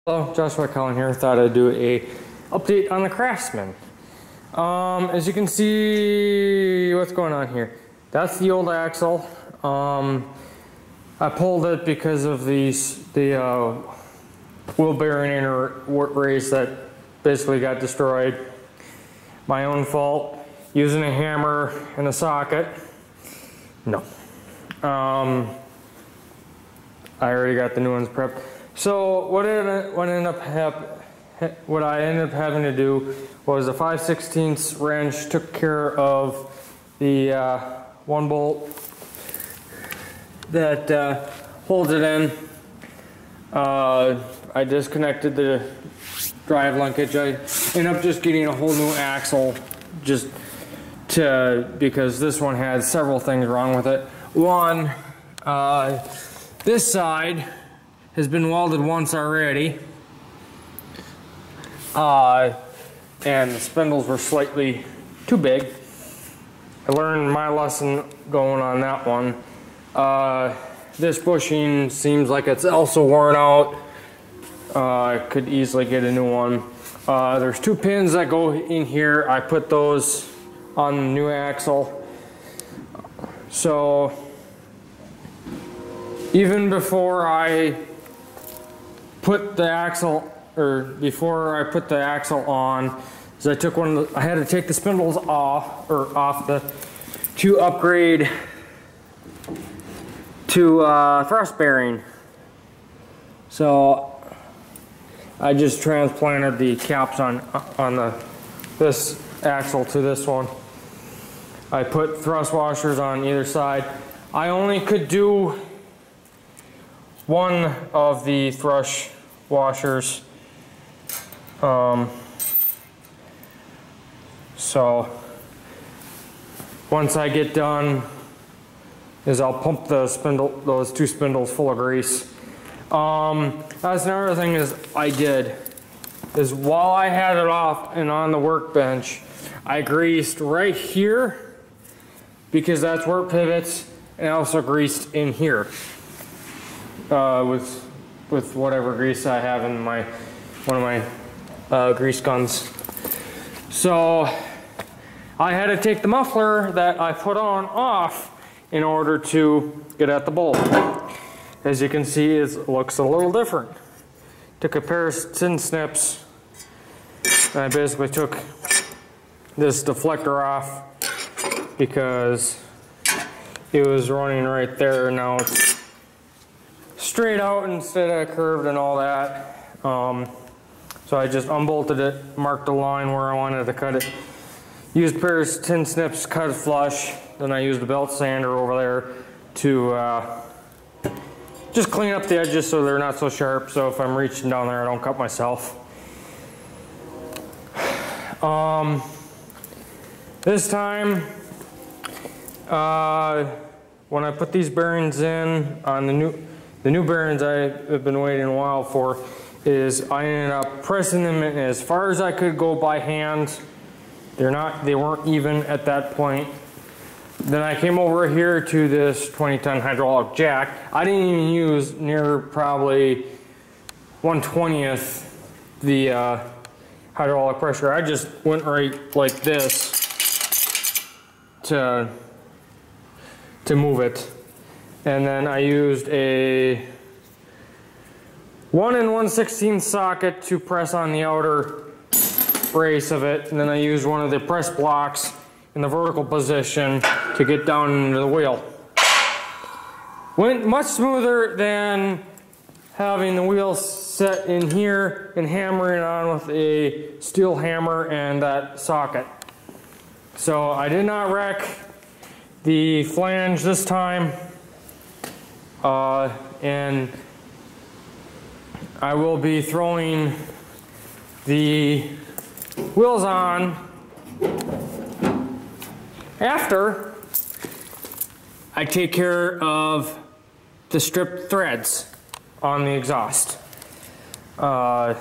Hello, Joshua Cullen here. Thought I'd do a update on the Craftsman. As you can see, what's going on here? That's the old axle. I pulled it because of the wheel bearing inner race that basically got destroyed. My own fault. Using a hammer and a socket. No. I already got the new ones prepped. So what I ended up having to do was a 5/16 wrench took care of the one bolt that holds it in. I disconnected the drive linkage. I ended up just getting a whole new axle because this one had several things wrong with it. One, this side has been welded once already, and the spindles were slightly too big. I learned my lesson going on that one. This bushing seems like it's also worn out. I could easily get a new one. There's two pins that go in here. I put those on the new axle. So even before I put the axle, on, is I took I had to take the spindles off to upgrade to thrust bearing. So I just transplanted the caps on this axle to this one. I put thrust washers on either side. I only could do one of the thrust washers. So once I get done, I'll pump those two spindles full of grease. That's another thing while I had it off and on the workbench, I greased right here because that's where it pivots, and I also greased in here with whatever grease I have in one of my grease guns. So I had to take the muffler that I put on off in order to get at the bolt. As you can see, it looks a little different. Took a pair of tin snips, and I basically took this deflector off because it was running right there. Now it's straight out instead of curved and all that. So I just unbolted it, marked the line where I wanted to cut it. Used a pair of tin snips, cut it flush. Then I used a belt sander over there to just clean up the edges so they're not so sharp. So if I'm reaching down there, I don't cut myself. This time, when I put these bearings in on the new bearings I have been waiting a while for, is I ended up pressing them in as far as I could go by hand. They weren't even at that point. Then I came over here to this 20-ton hydraulic jack. I didn't even use near probably 1/20th the hydraulic pressure. I just went right like this to move it. And then I used a 1 1/16 socket to press on the outer brace of it, and then I used one of the press blocks in the vertical position to get down into the wheel. Went much smoother than having the wheels set in here and hammering on with a steel hammer and that socket. So I did not wreck the flange this time, and I will be throwing the wheels on after I take care of the stripped threads on the exhaust. I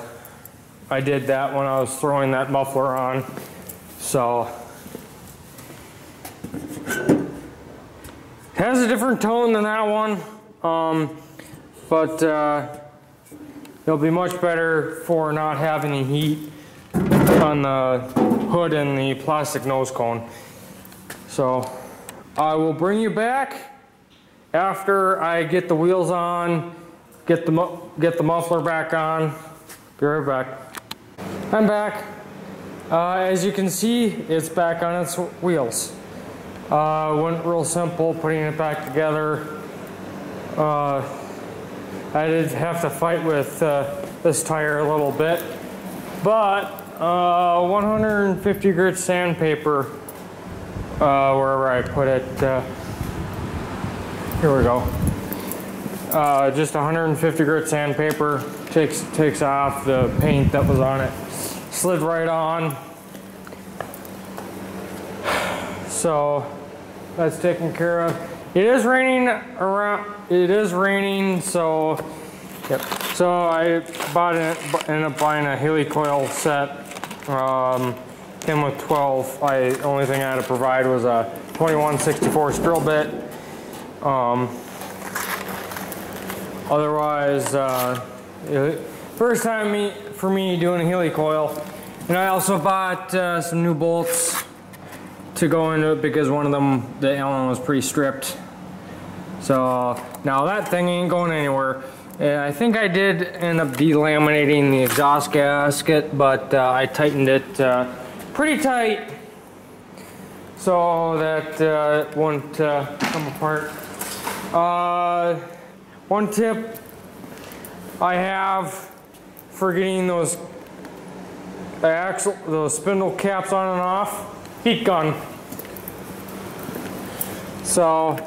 did that when I was throwing that muffler on. So it has a different tone than that one, but it'll be much better for not having any heat on the hood and the plastic nose cone. So I will bring you back after I get the wheels on, get the muffler back on. Be right back. I'm back. As you can see, it's back on its wheels. Went real simple putting it back together. I did have to fight with this tire a little bit, but 150 grit sandpaper, wherever I put it, here we go. Just 150 grit sandpaper takes off the paint that was on it. Slid right on. So that's taken care of. It is raining around. It is raining, so yep. So I ended up buying a helicoil set. Came with 12. The only thing I had to provide was a 21/64 drill bit. Otherwise, first time for me doing a helicoil. And I also bought some new bolts to go into it because one of them, the Allen was pretty stripped. So now that thing ain't going anywhere. I think I did end up delaminating the exhaust gasket, but I tightened it pretty tight so that it wouldn't come apart. One tip I have for getting those those spindle caps on and off, heat gun. So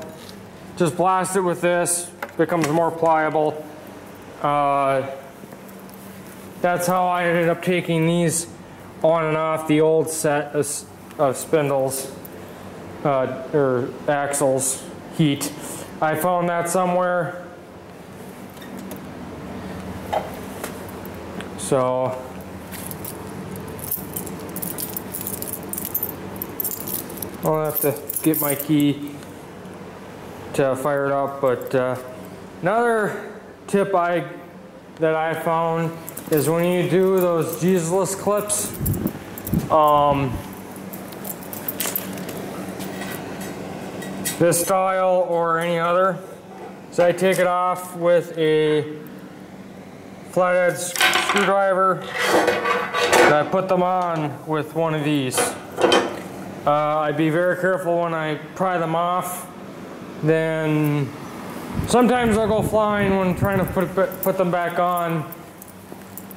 just blast it with this, becomes more pliable. That's how I ended up taking these on and off the old set of spindles or axles heat. I found that somewhere. So I'll have to get my key to fire it up, but another tip that I found is when you do those Jesus clips, this style or any other, so I take it off with a flathead screwdriver and I put them on with one of these. I'd be very careful when I pry them off. Then sometimes they'll go flying when trying to put them back on,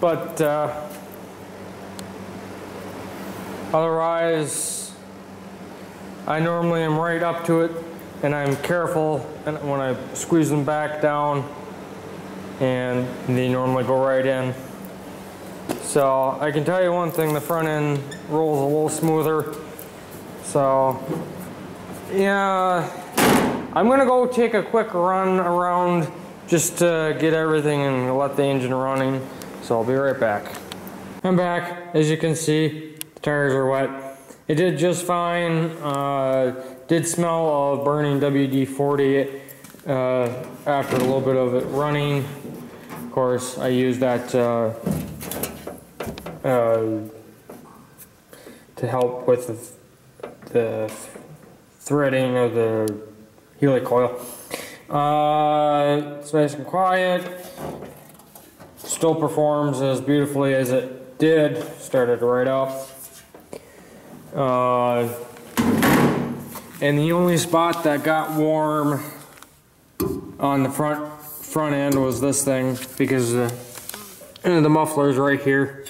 but otherwise I normally am right up to it and I'm careful when I squeeze them back down, and they normally go right in. So I can tell you one thing, the front end rolls a little smoother. So yeah, I'm gonna go take a quick run around just to get everything and let the engine running. So I'll be right back. I'm back. As you can see, the tires are wet. It did just fine. Did smell of burning WD-40 after a little bit of it running. Of course, I used that to help with the threading of the helicoil. It's nice and quiet. Still performs as beautifully as it did. Started right up. And the only spot that got warm on the front end was this thing, because the muffler's right here.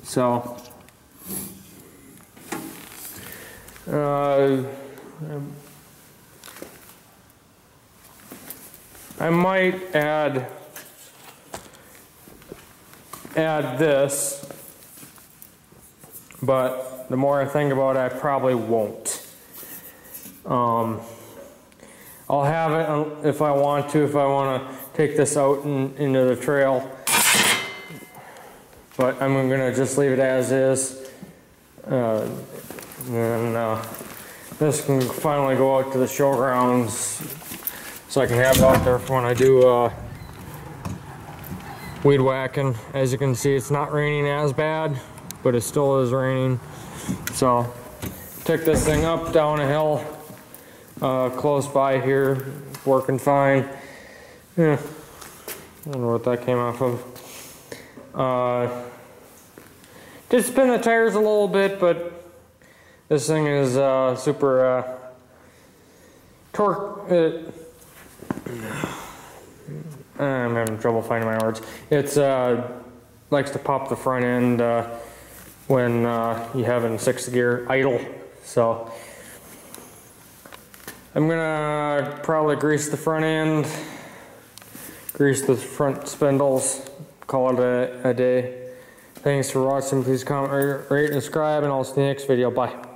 So I might add this, but the more I think about it, I probably won't. I'll have it if I want to take this out into the trail, but I'm gonna just leave it as is. And this can finally go out to the showgrounds, so I can have it out there for when I do weed whacking. As you can see, it's not raining as bad, but it still is raining. So took this thing up down a hill close by here, working fine. Yeah, I don't know what that came off of. Did spin the tires a little bit, but this thing is super torque. I'm having trouble finding my words. It's likes to pop the front end when you have it in 6th gear idle. So I'm gonna probably grease the front end, grease the front spindles, call it a day. Thanks for watching. Please comment, rate, and subscribe, and I'll see you in the next video. Bye.